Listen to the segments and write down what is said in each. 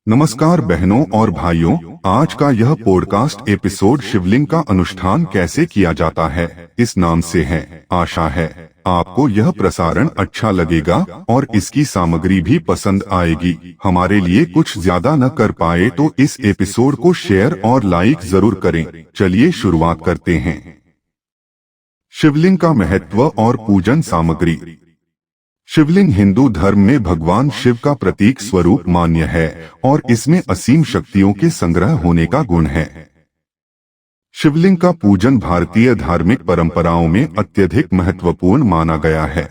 नमस्कार बहनों और भाइयों, आज का यह पॉडकास्ट एपिसोड शिवलिंग का अनुष्ठान कैसे किया जाता है इस नाम से है। आशा है आपको यह प्रसारण अच्छा लगेगा और इसकी सामग्री भी पसंद आएगी। हमारे लिए कुछ ज्यादा न कर पाए तो इस एपिसोड को शेयर और लाइक जरूर करें। चलिए शुरुआत करते हैं। शिवलिंग का महत्व और पूजन सामग्री। शिवलिंग हिंदू धर्म में भगवान शिव का प्रतीक स्वरूप मान्य है और इसमें असीम शक्तियों के संग्रह होने का गुण है। शिवलिंग का पूजन भारतीय धार्मिक परंपराओं में अत्यधिक महत्वपूर्ण माना गया है।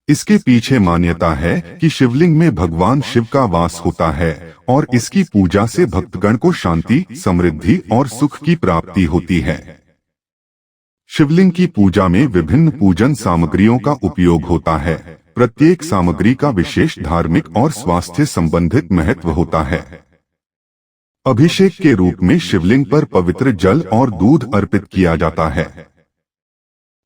इसके पीछे मान्यता है कि शिवलिंग में भगवान शिव का वास होता है और इसकी पूजा से भक्तगण को शांति, समृद्धि और सुख की प्राप्ति होती है। शिवलिंग की पूजा में विभिन्न पूजन सामग्रियों का उपयोग होता है। प्रत्येक सामग्री का विशेष धार्मिक और स्वास्थ्य संबंधित महत्व होता है। अभिषेक के रूप में शिवलिंग पर पवित्र जल और दूध अर्पित किया जाता है।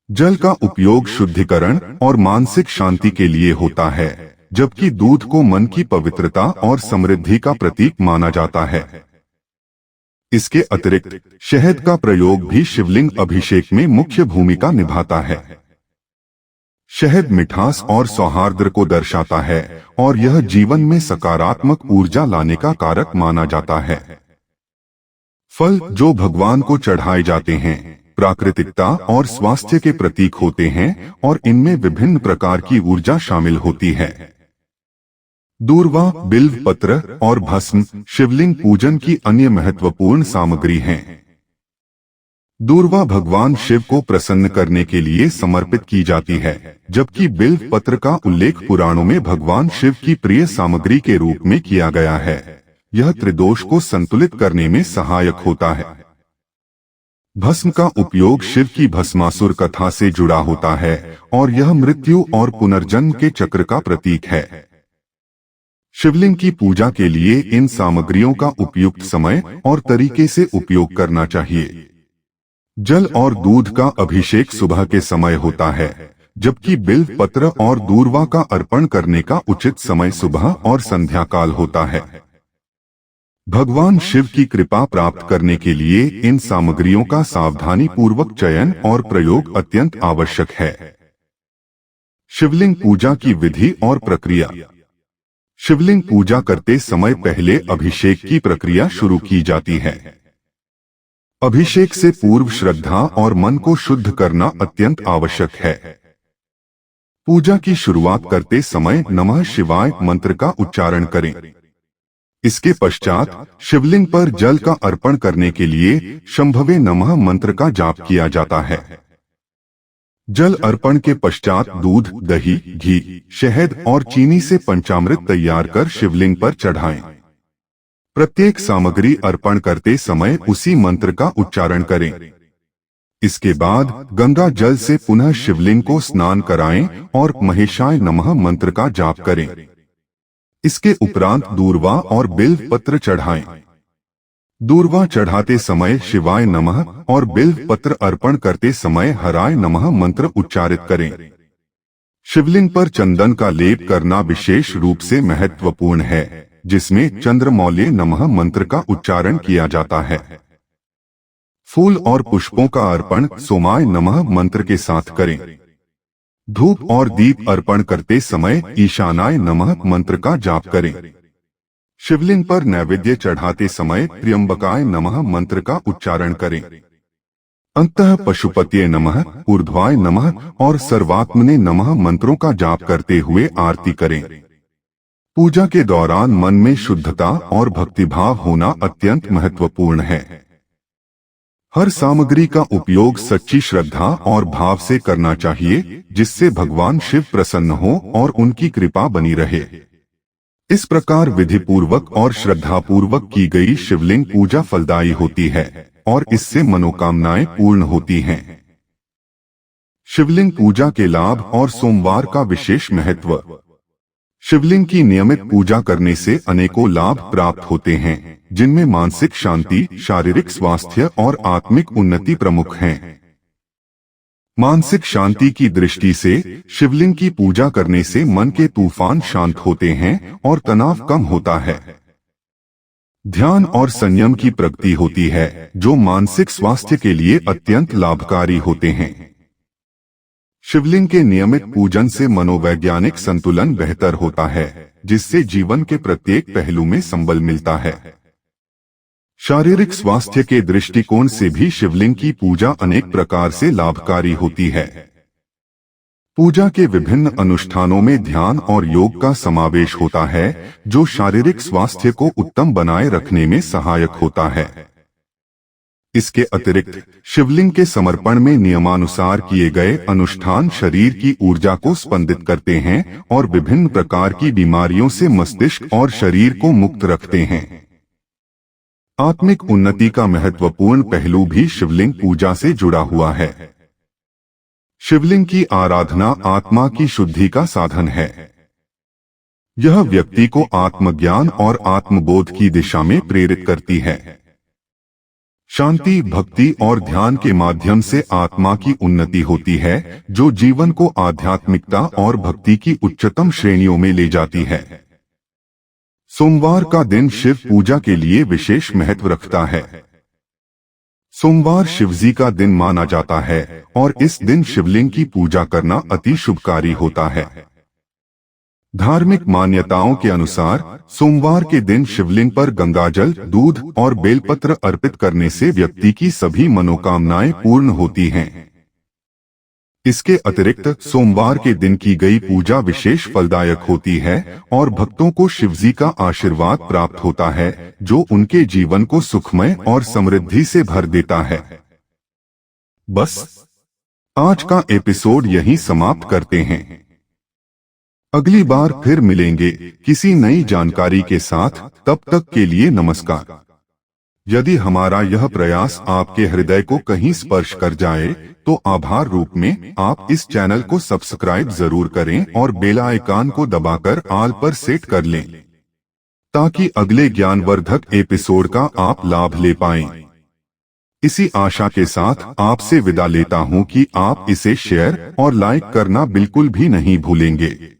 जल का उपयोग शुद्धिकरण और मानसिक शांति के लिए होता है, जबकि दूध को मन की पवित्रता और समृद्धि का प्रतीक माना जाता है। इसके अतिरिक्त शहद का प्रयोग भी शिवलिंग अभिषेक में मुख्य भूमिका निभाता है। शहद मिठास और सौहार्द को दर्शाता है और यह जीवन में सकारात्मक ऊर्जा लाने का कारक माना जाता है। फल जो भगवान को चढ़ाए जाते हैं प्राकृतिकता और स्वास्थ्य के प्रतीक होते हैं और इनमें विभिन्न प्रकार की ऊर्जा शामिल होती है। दूर्वा, बिल्व पत्र और भस्म शिवलिंग पूजन की अन्य महत्वपूर्ण सामग्री हैं। दूर्वा भगवान शिव को प्रसन्न करने के लिए समर्पित की जाती है, जबकि बिल्व पत्र का उल्लेख पुराणों में भगवान शिव की प्रिय सामग्री के रूप में किया गया है। यह त्रिदोष को संतुलित करने में सहायक होता है। भस्म का उपयोग शिव की भस्मासुर कथा से जुड़ा होता है और यह मृत्यु और पुनर्जन्म के चक्र का प्रतीक है। शिवलिंग की पूजा के लिए इन सामग्रियों का उपयुक्त समय और तरीके से उपयोग करना चाहिए। जल और दूध का अभिषेक सुबह के समय होता है, जबकि बिल्व पत्र और दूर्वा का अर्पण करने का उचित समय सुबह और संध्या काल होता है। भगवान शिव की कृपा प्राप्त करने के लिए इन सामग्रियों का सावधानी पूर्वक चयन और प्रयोग अत्यंत आवश्यक है। शिवलिंग पूजा की विधि और प्रक्रिया। शिवलिंग पूजा करते समय पहले अभिषेक की प्रक्रिया शुरू की जाती है। अभिषेक से पूर्व श्रद्धा और मन को शुद्ध करना अत्यंत आवश्यक है। पूजा की शुरुआत करते समय नमः शिवाय मंत्र का उच्चारण करें। इसके पश्चात शिवलिंग पर जल का अर्पण करने के लिए शंभवे नमः मंत्र का जाप किया जाता है। जल अर्पण के पश्चात दूध, दही, घी, शहद और चीनी से पंचामृत तैयार कर शिवलिंग पर चढ़ाएं। प्रत्येक सामग्री अर्पण करते समय उसी मंत्र का उच्चारण करें। इसके बाद गंगा जल से पुनः शिवलिंग को स्नान कराएं और महेशाय नमः मंत्र का जाप करें। इसके उपरांत दूर्वा और बिल्व पत्र चढ़ाएं। दूर्वा चढ़ाते समय शिवाय नमः और बिल्व पत्र अर्पण करते समय हराय नमः मंत्र उच्चारित करें। शिवलिंग पर चंदन का लेप करना विशेष रूप से महत्वपूर्ण है, जिसमें चंद्रमौल्य नमः मंत्र का उच्चारण किया जाता है। फूल और पुष्पों का अर्पण सोमाय नमः मंत्र के साथ करें। धूप और दीप अर्पण करते समय ईशानाय नमः मंत्र का जाप करें। शिवलिंग पर नैवेद्य चढ़ाते समय त्र्यंबकाय नमः मंत्र का उच्चारण करें। अंतः पशुपतये नमः, ऊर्ध्वाय नमः और सर्वात्मने नमः मंत्रों का जाप करते हुए आरती करें। पूजा के दौरान मन में शुद्धता और भक्तिभाव होना अत्यंत महत्वपूर्ण है। हर सामग्री का उपयोग सच्ची श्रद्धा और भाव से करना चाहिए, जिससे भगवान शिव प्रसन्न हो और उनकी कृपा बनी रहे। इस प्रकार विधिपूर्वक और श्रद्धापूर्वक की गई शिवलिंग पूजा फलदायी होती है और इससे मनोकामनाएं पूर्ण होती हैं। शिवलिंग पूजा के लाभ और सोमवार का विशेष महत्व। शिवलिंग की नियमित पूजा करने से अनेकों लाभ प्राप्त होते हैं, जिनमें मानसिक शांति, शारीरिक स्वास्थ्य और आत्मिक उन्नति प्रमुख हैं। मानसिक शांति की दृष्टि से शिवलिंग की पूजा करने से मन के तूफान शांत होते हैं और तनाव कम होता है। ध्यान और संयम की प्रगति होती है जो मानसिक स्वास्थ्य के लिए अत्यंत लाभकारी होते हैं। शिवलिंग के नियमित पूजन से मनोवैज्ञानिक संतुलन बेहतर होता है, जिससे जीवन के प्रत्येक पहलू में संबल मिलता है। शारीरिक स्वास्थ्य के दृष्टिकोण से भी शिवलिंग की पूजा अनेक प्रकार से लाभकारी होती है। पूजा के विभिन्न अनुष्ठानों में ध्यान और योग का समावेश होता है, जो शारीरिक स्वास्थ्य को उत्तम बनाए रखने में सहायक होता है। इसके अतिरिक्त शिवलिंग के समर्पण में नियमानुसार किए गए अनुष्ठान शरीर की ऊर्जा को स्पंदित करते हैं और विभिन्न प्रकार की बीमारियों से मस्तिष्क और शरीर को मुक्त रखते हैं। आत्मिक उन्नति का महत्वपूर्ण पहलू भी शिवलिंग पूजा से जुड़ा हुआ है। शिवलिंग की आराधना आत्मा की शुद्धि का साधन है। यह व्यक्ति को आत्मज्ञान और आत्मबोध की दिशा में प्रेरित करती है। शांति, भक्ति और ध्यान के माध्यम से आत्मा की उन्नति होती है, जो जीवन को आध्यात्मिकता और भक्ति की उच्चतम श्रेणियों में ले जाती है। सोमवार का दिन शिव पूजा के लिए विशेष महत्व रखता है। सोमवार शिवजी का दिन माना जाता है और इस दिन शिवलिंग की पूजा करना अति शुभकारी होता है। धार्मिक मान्यताओं के अनुसार सोमवार के दिन शिवलिंग पर गंगाजल, दूध और बेलपत्र अर्पित करने से व्यक्ति की सभी मनोकामनाएं पूर्ण होती हैं। इसके अतिरिक्त सोमवार के दिन की गई पूजा विशेष फलदायक होती है और भक्तों को शिवजी का आशीर्वाद प्राप्त होता है, जो उनके जीवन को सुखमय और समृद्धि से भर देता है। बस आज का एपिसोड यहीं समाप्त करते हैं। अगली बार फिर मिलेंगे किसी नई जानकारी के साथ। तब तक के लिए नमस्कार। यदि हमारा यह प्रयास आपके हृदय को कहीं स्पर्श कर जाए तो आभार रूप में आप इस चैनल को सब्सक्राइब जरूर करें और बेल आइकन को दबाकर ऑल पर सेट कर लें, ताकि अगले ज्ञानवर्धक एपिसोड का आप लाभ ले पाएं। इसी आशा के साथ आपसे विदा लेता हूं कि आप इसे शेयर और लाइक करना बिल्कुल भी नहीं भूलेंगे।